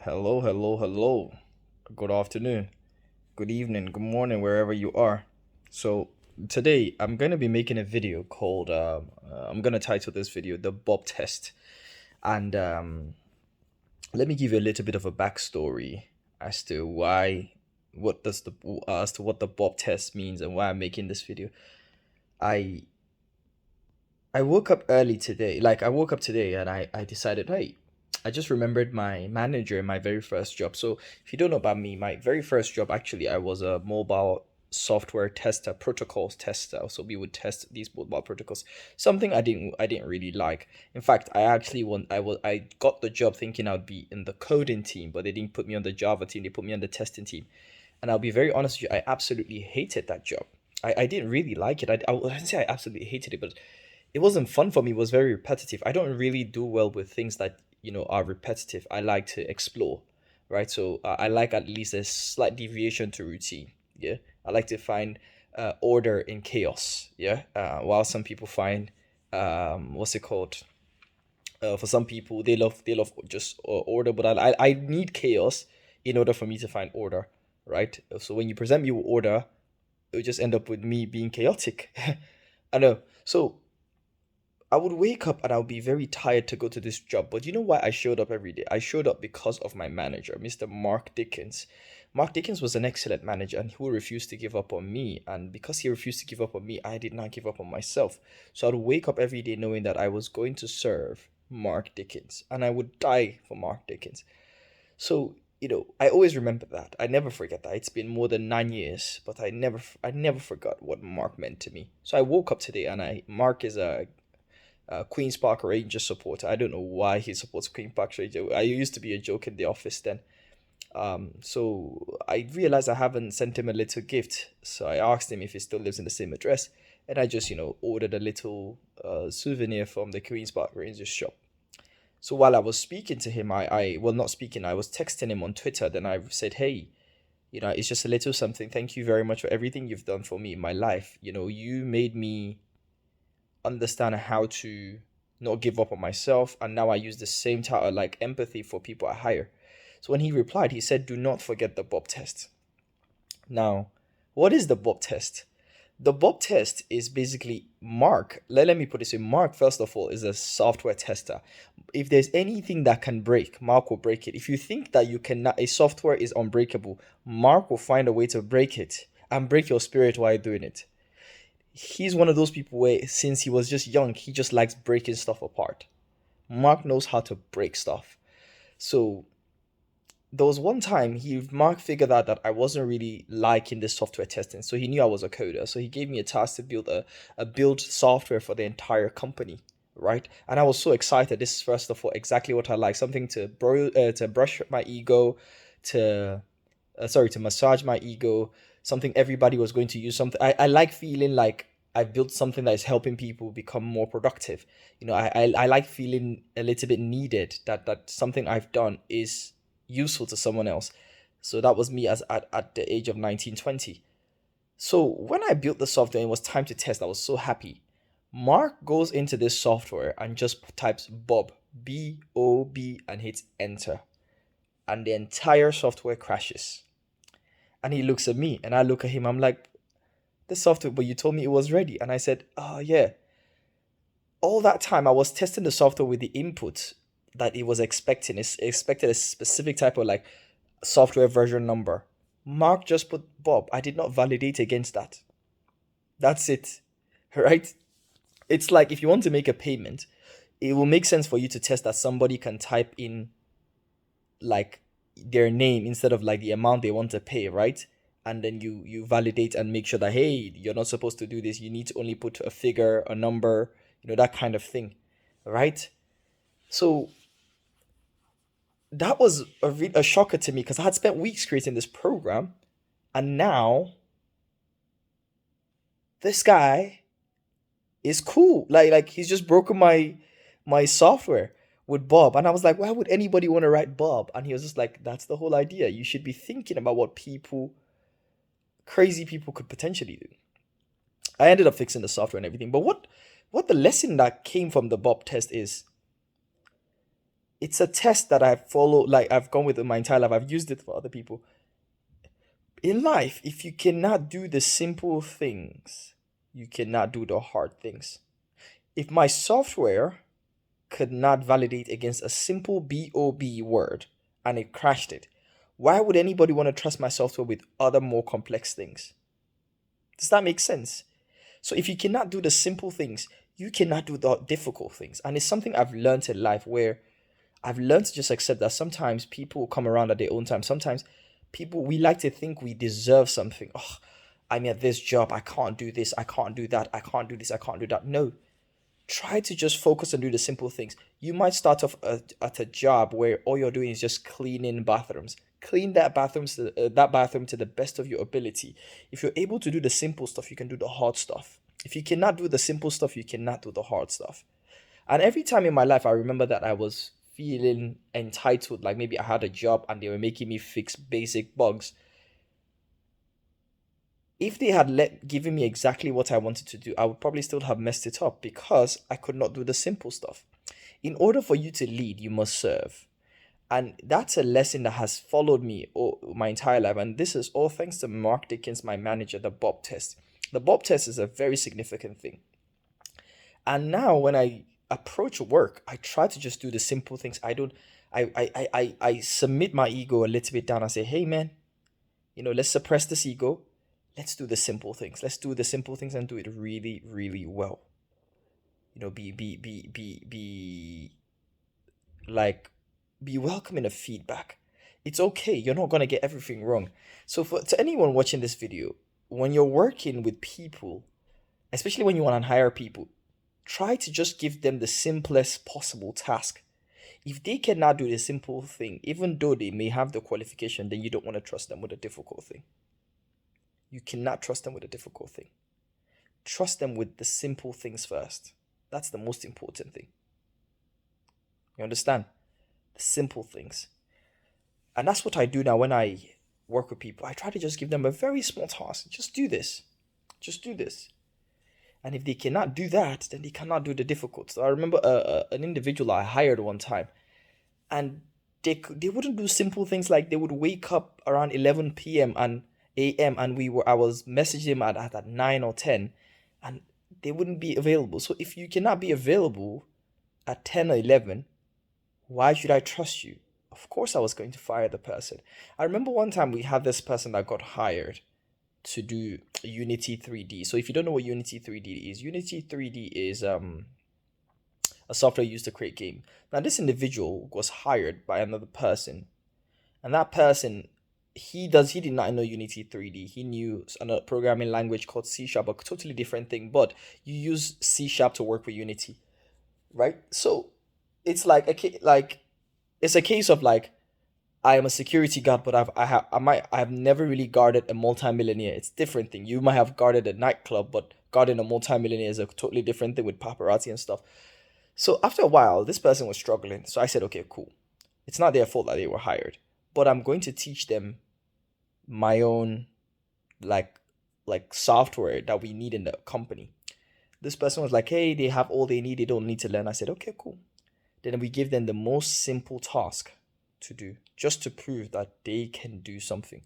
Hello, hello, hello. Good afternoon, good evening, good morning, wherever you are. So, today I'm going to be making a video called, I'm going to title this video The Bob Test. And let me give you a little bit of a backstory as to as to what the Bob Test means and why I'm making this video. I, I woke up early today. I woke up today and I decided, hey, I just remembered my manager in my very first job. So if you don't know about me, my very first job actually, I was a mobile software tester, protocols tester. So we would test these mobile protocols. Something I didn't really like. In fact, I got the job thinking I'd be in the coding team, but they didn't put me on the Java team. They put me on the testing team. And I'll be very honest with you, I absolutely hated that job. I didn't really like it. I wouldn't say I absolutely hated it, but it wasn't fun for me. It was very repetitive. I don't really do well with things that are repetitive. I like to explore, right? So I like at least a slight deviation to routine. Yeah, I like to find order in chaos. Yeah, while some people find what's it called? For some people, they love just order, but I need chaos in order for me to find order, right? So when you present me with order, it would just end up with me being chaotic. I know. So I would wake up and I would be very tired to go to this job. But you know why I showed up every day? I showed up because of my manager, Mr. Mark Dickens. Mark Dickens was an excellent manager and he would refuse to give up on me. And because he refused to give up on me, I did not give up on myself. So I'd wake up every day knowing that I was going to serve Mark Dickens and I would die for Mark Dickens. So, I always remember that. I never forget that. It's been more than 9 years, but I never forgot what Mark meant to me. So I woke up today and Mark is a Queens Park Rangers supporter. I don't know why he supports Queens Park Rangers. I used to be a joke in the office then. So I realized I haven't sent him a little gift. So I asked him if he still lives in the same address, and I just ordered a little souvenir from the Queens Park Rangers shop. So while I was speaking to him, I well, not speaking, I was texting him on Twitter. Then I said, hey, it's just a little something. Thank you very much for everything you've done for me in my life. You made me understand how to not give up on myself, and now I use the same title, like empathy, for people I hire. So when he replied, he said, do not forget the Bob test. Now, what is the Bob test? The Bob test is basically Mark. Let me put this in. Mark, first of all, is a software tester. If there's anything that can break, Mark will break it. If you think that you cannot, a software is unbreakable, Mark will find a way to break it and break your spirit while doing it. He's one of those people where, since he was just young, he just likes breaking stuff apart. Mark knows how to break stuff. So there was one time Mark figured out that I wasn't really liking this software testing. So he knew I was a coder. So he gave me a task to build a build software for the entire company. Right. And I was so excited. This is first of all exactly what I like. Something to brush my ego, to to massage my ego, something everybody was going to use. Something I like feeling like I've built something that is helping people become more productive. I like feeling a little bit needed, that something I've done is useful to someone else. So that was me at the age of 1920. So when I built the software and it was time to test, I was so happy. Mark goes into this software and just types Bob, B-O-B, and hits enter. And the entire software crashes. And he looks at me and I look at him. I'm like, the software, but you told me it was ready. And I said, oh, yeah. All that time I was testing the software with the input that it was expecting. It expected a specific type of like software version number. Mark just put Bob. I did not validate against that. That's it. Right? It's like if you want to make a payment, it will make sense for you to test that somebody can type in like their name instead of like the amount they want to pay, right? And then you validate and make sure that, hey, you're not supposed to do this. You need to only put a figure, a number, that kind of thing, right? So that was a shocker to me because I had spent weeks creating this program, and now this guy is cool. Like he's just broken my software with Bob. And I was like, why would anybody want to write Bob? And he was just like, that's the whole idea. You should be thinking about what crazy people could potentially do. I ended up fixing the software and everything. But what the lesson that came from the Bob test is, It's a test that I've followed, like I've gone with it my entire life. I've used it for other people. In life, if you cannot do the simple things, you cannot do the hard things. If my software could not validate against a simple BOB word and it crashed it, why would anybody want to trust my software with other more complex things? Does that make sense? So if you cannot do the simple things, you cannot do the difficult things. And it's something I've learned in life where I've learned to just accept that sometimes people come around at their own time. Sometimes people, we like to think we deserve something. Oh, I'm at this job. I can't do this. I can't do that. I can't do this. I can't do that. No, try to just focus and do the simple things. You might start off at a job where all you're doing is just cleaning bathrooms. Clean that bathroom to the best of your ability. If you're able to do the simple stuff, you can do the hard stuff. If you cannot do the simple stuff, you cannot do the hard stuff. And every time in my life, I remember that I was feeling entitled, like maybe I had a job and they were making me fix basic bugs. If they had given me exactly what I wanted to do, I would probably still have messed it up because I could not do the simple stuff. In order for you to lead, you must serve. And that's a lesson that has followed me my entire life. And this is all thanks to Mark Dickens, my manager, the Bob test. The Bob test is a very significant thing. And now when I approach work, I try to just do the simple things. I submit my ego a little bit down and say, hey man, let's suppress this ego. Let's do the simple things. Let's do the simple things and do it really, really well. Be like, be welcoming of feedback. It's okay. You're not gonna get everything wrong. So to anyone watching this video, when you're working with people, especially when you want to hire people, try to just give them the simplest possible task. If they cannot do the simple thing, even though they may have the qualification, then you don't want to trust them with a difficult thing. You cannot trust them with a difficult thing. Trust them with the simple things first. That's the most important thing. You understand? The simple things. And that's what I do now when I work with people. I try to just give them a very small task. Just do this. Just do this. And if they cannot do that, then they cannot do the difficult. So I remember an individual I hired one time, and they wouldn't do simple things like they would wake up around 11 p.m. and a.m. and I was messaging them at 9 or 10, and they wouldn't be available. So if you cannot be available at 10 or 11, why should I trust you? Of course I was going to fire the person. I remember one time we had this person that got hired to do Unity 3D. So if you don't know what Unity 3D is, Unity 3D is a software used to create game. Now this individual was hired by another person, and that person, he did not know Unity 3D. He knew another programming language called C#, a totally different thing, but you use C# to work with Unity, right? So it's like it's a case of like, I am a security guard, but I've never really guarded a multimillionaire. It's a different thing. You might have guarded a nightclub, but guarding a multimillionaire is a totally different thing with paparazzi and stuff. So after a while, this person was struggling. So I said, okay, cool. It's not their fault that they were hired, but I'm going to teach them my own like software that we need in the company. This person was like, hey, they have all they need. They don't need to learn. I said, okay, cool. Then we give them the most simple task to do, just to prove that they can do something.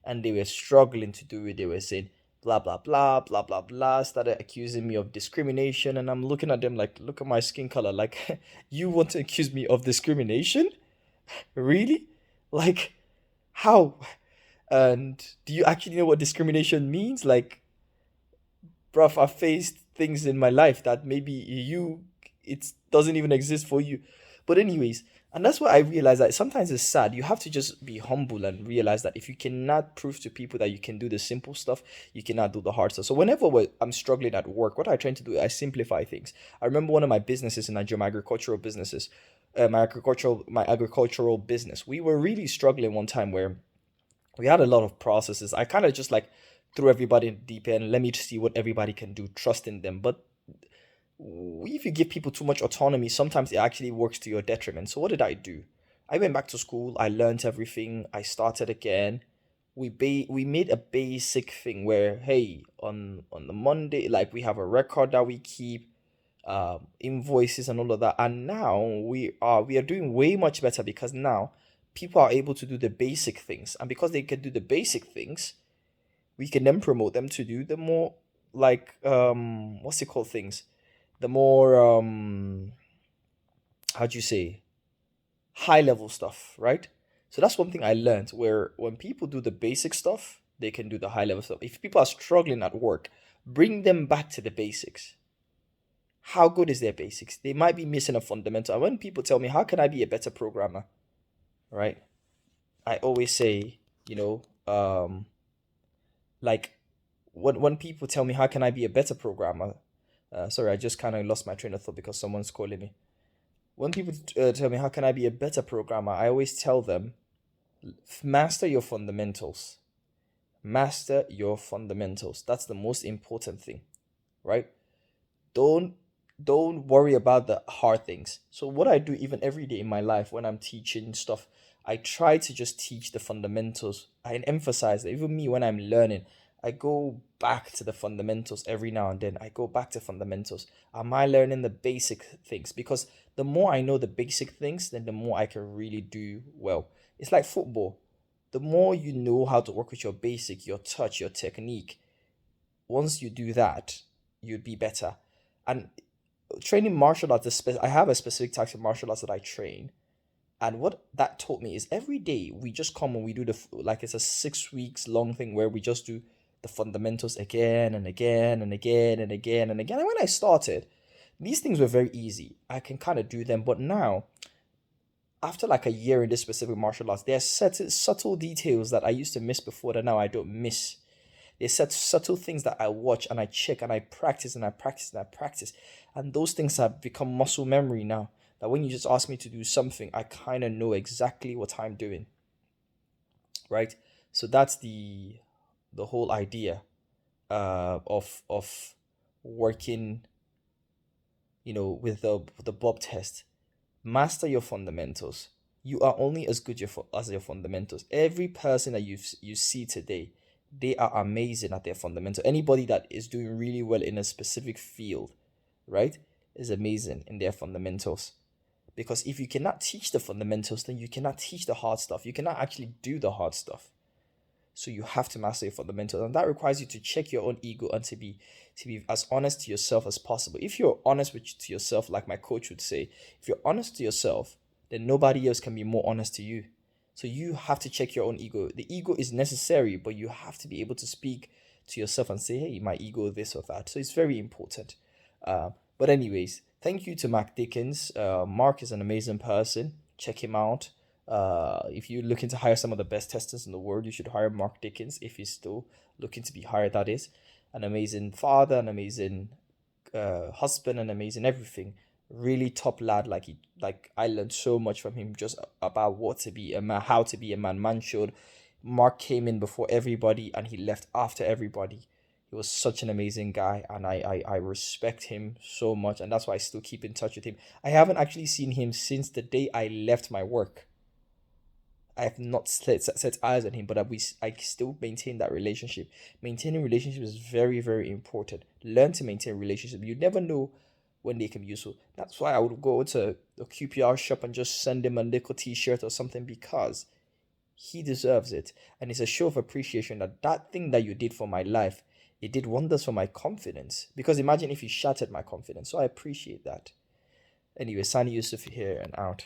And they were struggling to do it. They were saying blah blah blah blah blah blah, started accusing me of discrimination, and I'm looking at them like, look at my skin color, like you want to accuse me of discrimination? Really? Like, how? And do you actually know what discrimination means? Like, bruv, I've faced things in my life that maybe it doesn't even exist for you. But anyways, and that's what I realized, that sometimes it's sad. You have to just be humble and realize that if you cannot prove to people that you can do the simple stuff, you cannot do the hard stuff. So whenever I'm struggling at work, what I try to do, I simplify things. I remember one of my businesses in Nigeria, my agricultural businesses, my agricultural business. We were really struggling one time where we had a lot of processes. I kind of just like threw everybody in the deep end. Let me see what everybody can do, trusting them. But if you give people too much autonomy, sometimes it actually works to your detriment. So what did I do? I went back to school. I learned everything. I started again. We made a basic thing where, hey, on the Monday, like we have a record that we keep. invoices and all of that. And now we are doing way much better because now people are able to do the basic things, and because they can do the basic things, we can then promote them to do the more, like, what's it called, things, the more, how do you say, high level stuff, right? So that's one thing I learned, where when people do the basic stuff, they can do the high level stuff. If people are struggling at work, bring them back to the basics. How good is their basics? They might be missing a fundamental. And when people tell me, how can I be a better programmer, right? I always say, like, when people tell me, how can I be a better programmer? Sorry, I just kind of lost my train of thought because someone's calling me. When people tell me, how can I be a better programmer? I always tell them, master your fundamentals. Master your fundamentals. That's the most important thing, right? Don't don't worry about the hard things. So what I do even every day in my life when I'm teaching stuff, I try to just teach the fundamentals. I emphasize that even me when I'm learning, I go back to the fundamentals every now and then. I go back to fundamentals. Am I learning the basic things? Because the more I know the basic things, then the more I can really do well. It's like football. The more you know how to work with your basic, your touch, your technique, once you do that, you'd be better. And training martial arts, I have a specific type of martial arts that I train. And what that taught me is every day we just come and we do like it's a 6 weeks long thing where we just do the fundamentals again and again and again and again and again. And when I started, these things were very easy. I can kind of do them. But now, after like a year in this specific martial arts, there are certain subtle details that I used to miss before that now I don't miss. There's such subtle things that I watch and I check and I practice and I practice and I practice. And those things have become muscle memory now. That when you just ask me to do something, I kind of know exactly what I'm doing. Right? So that's the whole idea of working, with the Bob test. Master your fundamentals. You are only as good as your fundamentals. Every person that you see today, they are amazing at their fundamental. Anybody that is doing really well in a specific field, right, is amazing in their fundamentals. Because if you cannot teach the fundamentals, then you cannot teach the hard stuff. You cannot actually do the hard stuff. So you have to master your fundamentals, and that requires you to check your own ego and to be as honest to yourself as possible. If you're honest to yourself, like my coach would say, if you're honest to yourself, then nobody else can be more honest to you. So you have to check your own ego. The ego is necessary, but you have to be able to speak to yourself and say, hey, my ego, this or that. So it's very important. But anyways, thank you to Mark Dickens. Mark is an amazing person. Check him out. If you're looking to hire some of the best testers in the world, you should hire Mark Dickens if he's still looking to be hired. That is an amazing father, an amazing husband, an amazing everything. Really top lad. Like I learned so much from him just about what to be a man, how to be a man. Man showed. Mark came in before everybody and he left after everybody. He was such an amazing guy, and I respect him so much, and that's why I still keep in touch with him. I haven't actually seen him since the day I left my work. I have not set eyes on him, but I still maintain that relationship. Maintaining relationship is very, very important. Learn to maintain relationship. You never know when they can be useful. That's why I would go to a QPR shop and just send him a little t-shirt or something, because he deserves it. And it's a show of appreciation that thing that you did for my life, it did wonders for my confidence. Because imagine if you shattered my confidence. So I appreciate that. Anyway, Sani Yusuf here and out.